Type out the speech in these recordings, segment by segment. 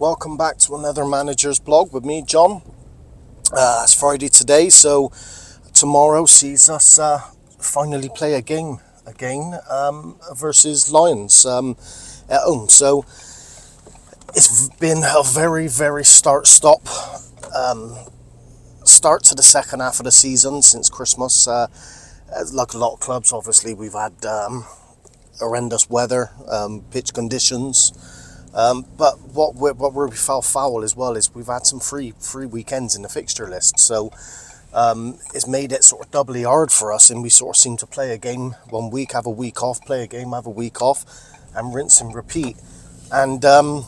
welcome back to another manager's blog with me, John. It's Friday today, so tomorrow sees us finally play a game again versus Lions at home. So it's been a very, very start-stop start to the second half of the season since Christmas. Like a lot of clubs, obviously, we've had horrendous weather, pitch conditions. But what we fell foul as well is we've had some free weekends in the fixture list, so it's made it sort of doubly hard for us, and we sort of seem to play a game one week, have a week off, play a game, have a week off, and rinse and repeat. And this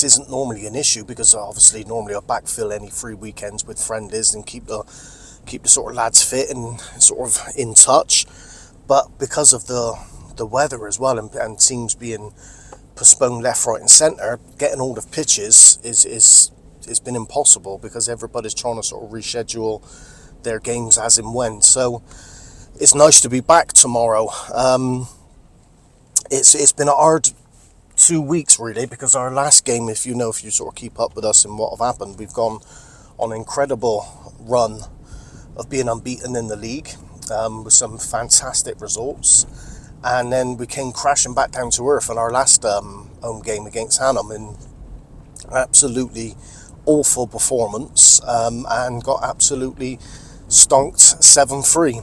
isn't normally an issue, because obviously normally I'll backfill any free weekends with friendlies and keep the sort of lads fit and sort of in touch. But because of the weather as well, and teams being postponed left, right and centre, getting hold of pitches is been impossible, because everybody's trying to sort of reschedule their games as and when. So it's nice to be back tomorrow. It's been a hard 2 weeks really, because our last game, if you sort of keep up with us and what have happened, we've gone on an incredible run of being unbeaten in the league, with some fantastic results. And then we came crashing back down to earth in our last home game against Hannam in absolutely awful performance, and got absolutely stonked 7-3.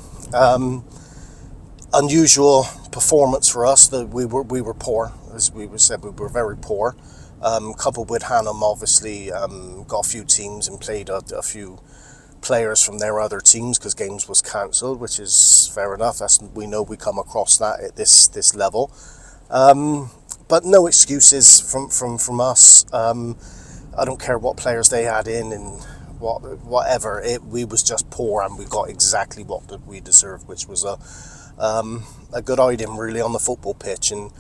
Unusual performance for us. That we were poor, as we said, we were very poor. Coupled with Hannam, obviously, got a few teams and played a few players from their other teams because games was cancelled, which is fair enough. We know we come across that at this level, but no excuses from us. I don't care what players they had in and whatever. We was just poor, and we got exactly what we deserved, which was a good item really on the football pitch. And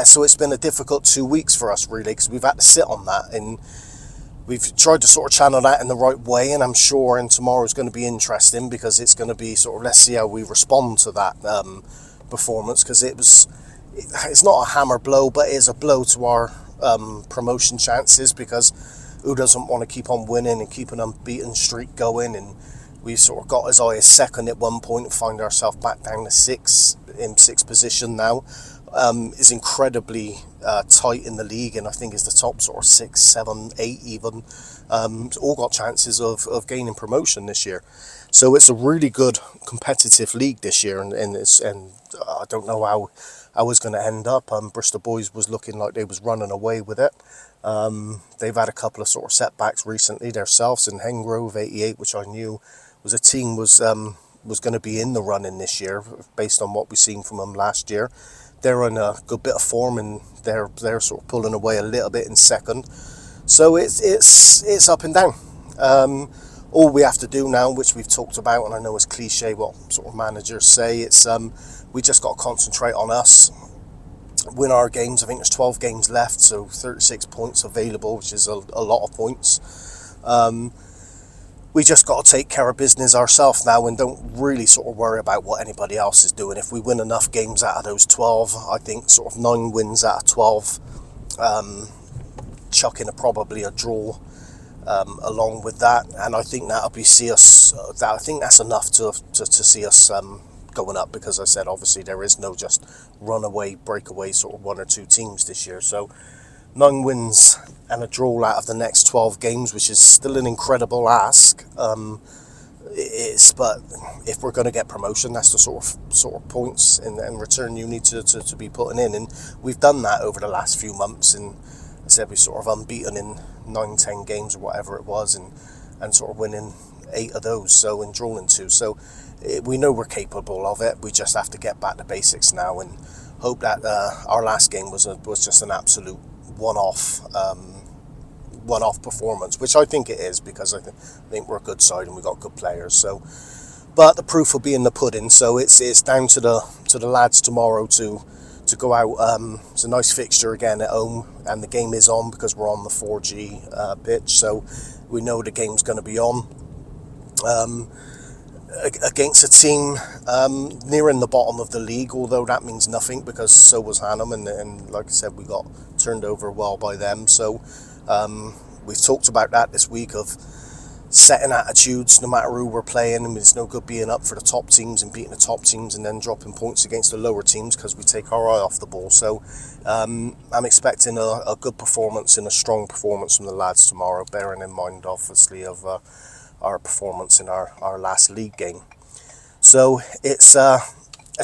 so it's been a difficult 2 weeks for us really, because we've had to sit on that, and we've tried to sort of channel that in the right way. And I'm sure tomorrow's going to be interesting, because it's going to be sort of, let's see how we respond to that performance, because it's not a hammer blow, but it is a blow to our promotion chances, because who doesn't want to keep on winning and keep an unbeaten streak going? And we sort of got as high as second at one point and find ourselves back down to sixth position now. Is incredibly tight in the league, and I think is the top sort of 6, 7, 8 even. All got chances of gaining promotion this year. So it's a really good competitive league this year, and I don't know how it's going to end up. Bristol Boys was looking like they was running away with it. They've had a couple of sort of setbacks recently themselves, in Hengrove 88, which I knew was a team was going to be in the running this year based on what we've seen from them last year. They're in a good bit of form, and they're sort of pulling away a little bit in second. So it's up and down. All we have to do now, which we've talked about, and I know it's cliche what sort of managers say, it's we just got to concentrate on us, win our games. I think there's 12 games left, so 36 points available, which is a lot of points. We just got to take care of business ourselves now, and don't really sort of worry about what anybody else is doing. If we win enough games out of those 12, I think sort of 9 wins out of 12, chucking probably a draw along with that, and I think that'll see us. I think that's enough to see us going up, because I said obviously there is no just runaway, breakaway sort of 1 or 2 teams this year. So 9 wins and a draw out of the next 12 games, which is still an incredible ask. But if we're going to get promotion, that's the sort of points and return you need to be putting in, and we've done that over the last few months. And I said we sort of unbeaten in 9-10 games or whatever it was, and sort of winning 8 of those, so, and drawing 2. So we know we're capable of it. We just have to get back to basics now, and hope that our last game was just an absolute one-off performance, which I think it is, because I think we're a good side and we got good players. So, but the proof will be in the pudding. So it's down to the lads tomorrow to go out. It's a nice fixture again at home, and the game is on because we're on the 4G pitch, so we know the game's going to be on. against a team nearing the bottom of the league, although that means nothing because so was Hannam, and like I said, we got turned over well by them. So we've talked about that this week of setting attitudes no matter who we're playing. I mean, it's no good being up for the top teams and beating the top teams and then dropping points against the lower teams because we take our eye off the ball. So I'm expecting a good performance and a strong performance from the lads tomorrow, bearing in mind obviously of our performance in our last league game. So it's a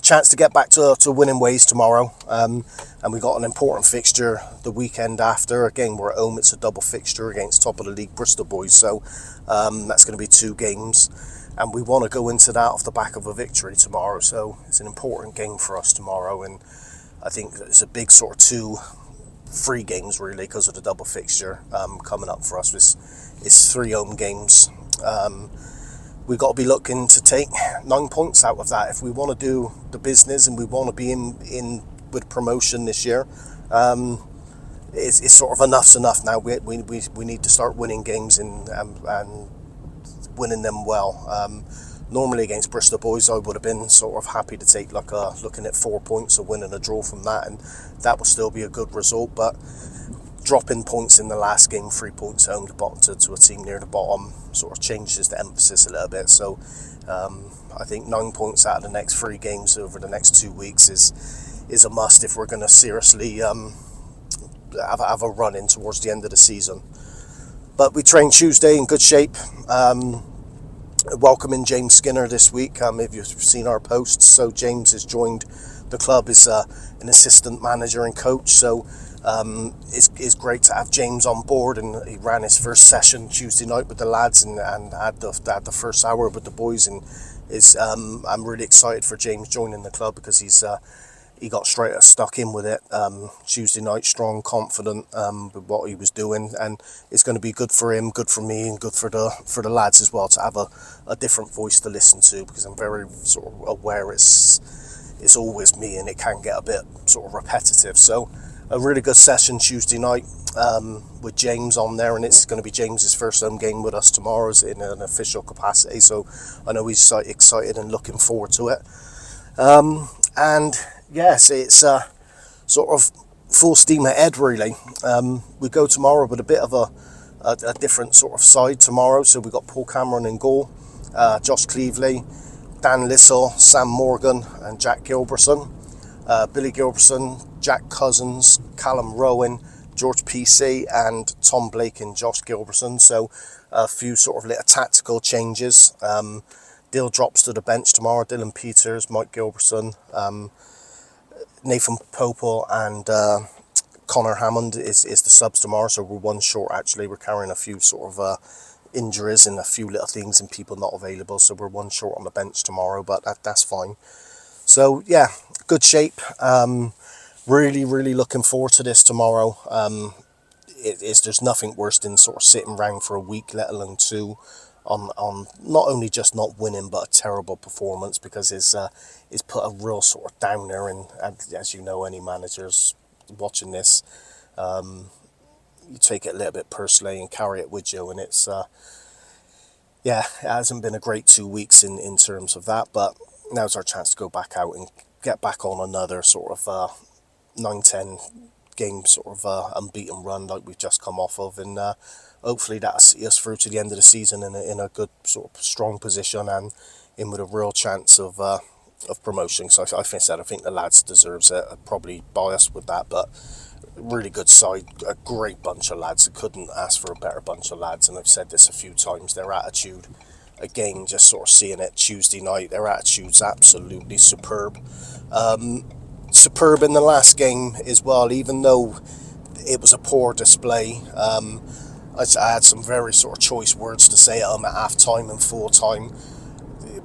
chance to get back to winning ways tomorrow, and we got an important fixture the weekend after. Again, we're at home. It's a double fixture against top of the league Bristol boys, so that's going to be 2 games, and we want to go into that off the back of a victory tomorrow. So it's an important game for us tomorrow, and I think it's a big sort of 2 free games really because of the double fixture coming up for us. It's 3 home games. We've got to be looking to take 9 points out of that if we want to do the business and we want to be in with promotion this year. It's sort of enough's enough now. We need to start winning games and winning them well. Normally against Bristol boys, I would have been sort of happy to take looking at 4 points, a win and a draw from that, and that would still be a good result. But dropping points in the last game, 3 points home to a team near the bottom, sort of changes the emphasis a little bit. So I think 9 points out of the next 3 games over the next 2 weeks is a must if we're going to seriously have a run in towards the end of the season. But we trained Tuesday in good shape. Welcoming James Skinner this week. If you've seen our posts, so James has joined the club as an assistant manager and coach. So it's great to have James on board, and he ran his first session Tuesday night with the lads and had the first hour with the boys, and I'm really excited for James joining the club because he got straight stuck in with it Tuesday night, strong, confident with what he was doing, and it's going to be good for him, good for me, and good for the lads as well to have a different voice to listen to, because I'm very sort of aware it's always me and it can get a bit sort of repetitive. So a really good session Tuesday night with James on there, and it's going to be James's first home game with us tomorrow in an official capacity, so I know he's excited and looking forward to it. And yes, it's sort of full steam ahead really. We go tomorrow with a bit of a different sort of side tomorrow. So we've got Paul Cameron in goal, Josh Cleveley, Dan Lissell, Sam Morgan and Jack Gilbertson, Billy Gilbertson, Jack Cousins, Callum Rowan, George PC and Tom Blake and Josh Gilbertson. So a few sort of little tactical changes. Dill drops to the bench tomorrow. Dylan Peters, Mike Gilbertson, Nathan Popel and Connor Hammond is the subs tomorrow. So we're one short actually. We're carrying a few sort of injuries and a few little things and people not available. So we're one short on the bench tomorrow, but that's fine. So yeah, good shape. Really, really looking forward to this tomorrow. There's nothing worse than sort of sitting around for a week, let alone 2, on not only just not winning but a terrible performance, because it's put a real sort of downer, and as you know, any managers watching this, you take it a little bit personally and carry it with you, and it's it hasn't been a great 2 weeks in terms of that, but now's our chance to go back out and get back on another sort of 9-10 game sort of unbeaten run like we've just come off of, and hopefully that'll see us through to the end of the season in a good sort of strong position and in with a real chance of promotion. So I think the lads deserves it. I'm probably biased with that, but really good side, a great bunch of lads. I couldn't ask for a better bunch of lads, and I've said this a few times. Their attitude, again, just sort of seeing it Tuesday night, their attitude's absolutely superb. Superb in the last game as well, even though it was a poor display. I had some very sort of choice words to say at them at half time and full time.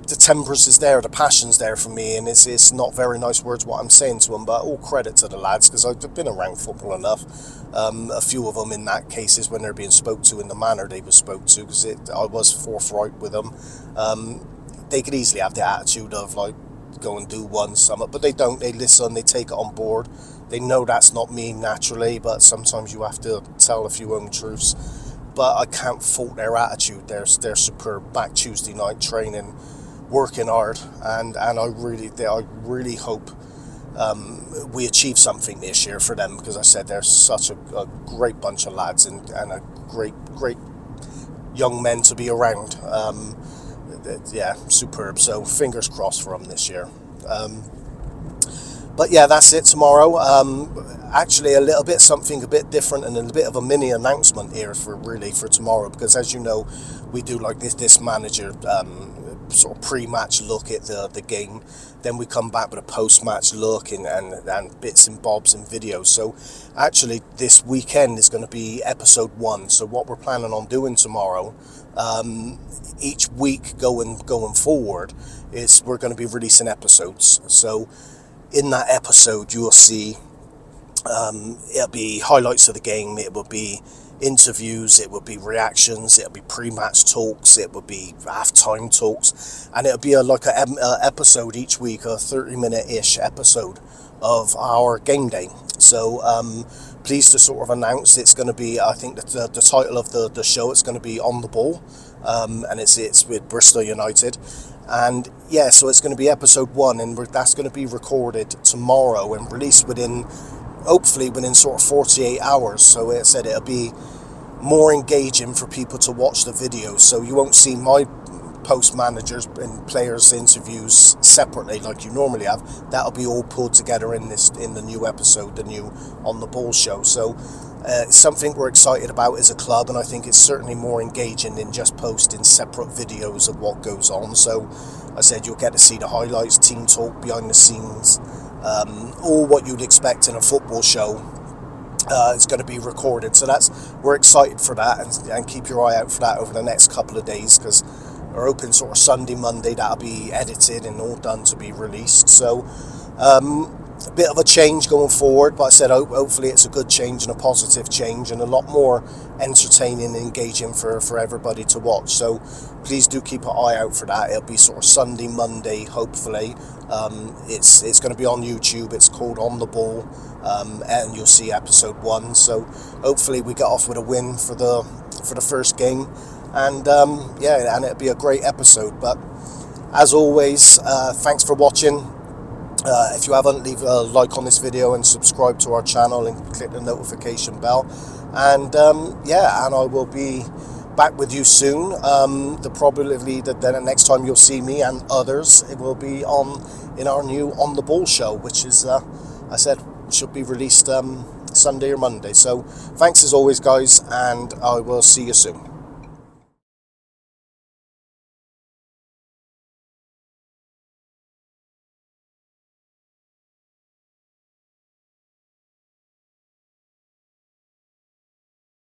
The tempers is there, the passion's there for me, and it's not very nice words what I'm saying to them, but all credit to the lads, because I've been around football enough. A few of them in that cases when they're being spoke to in the manner they were spoke to, because I was forthright with them. They could easily have the attitude of like, go and do one summit, but they don't. They listen, they take it on board. They know that's not me naturally, but sometimes you have to tell a few own truths. But I can't fault their attitude. They're superb. Back Tuesday night training, working hard, and I really hope we achieve something this year for them, because I said they're such a great bunch of lads, and a great young men to be around. Yeah, superb. So fingers crossed for them this year. But yeah, that's it tomorrow. Actually, something a bit different, and a bit of a mini announcement here for tomorrow, because as you know, we do like this manager sort of pre-match look at the game. Then we come back with a post-match look and bits and bobs and videos. So actually, this weekend is going to be episode 1. So what we're planning on doing tomorrow, each week going forward, is we're going to be releasing episodes. So in that episode, you will see it'll be highlights of the game, it will be interviews, it will be reactions, it'll be pre-match talks, it will be half-time talks, and it'll be like an episode each week, a 30-minute-ish episode of our game day. So pleased to sort of announce it's going to be, I think that the title of the show, it's going to be On the Ball, and it's with Bristol United. And yeah, so it's going to be episode 1, and that's going to be recorded tomorrow and released hopefully within sort of 48 hours. So it said it'll be more engaging for people to watch the videos. So you won't see my post managers and players interviews separately like you normally have. That'll be all pulled together in the new episode, the new On the Ball show. So it's something we're excited about as a club, and I think it's certainly more engaging than just posting separate videos of what goes on. So I said you'll get to see the highlights, team talk, behind the scenes, all what you'd expect in a football show. It's going to be recorded, so we're excited for that, and keep your eye out for that over the next couple of days, because we're hoping sort of Sunday, Monday, that'll be edited and all done to be released. So a bit of a change going forward, but I said hopefully it's a good change and a positive change, and a lot more entertaining and engaging for everybody to watch. So please do keep an eye out for that. It'll be sort of Sunday, Monday, hopefully. It's going to be on YouTube. It's called On the Ball, and you'll see episode 1. So hopefully we get off with a win for the first game, and yeah, and it'll be a great episode. But as always, thanks for watching. If you haven't, leave a like on this video and subscribe to our channel and click the notification bell. And yeah, and I will be back with you soon. Probably the next time you'll see me and others, it will be in our new On the Ball show, which is I said should be released Sunday or Monday. So thanks as always, guys, and I will see you soon.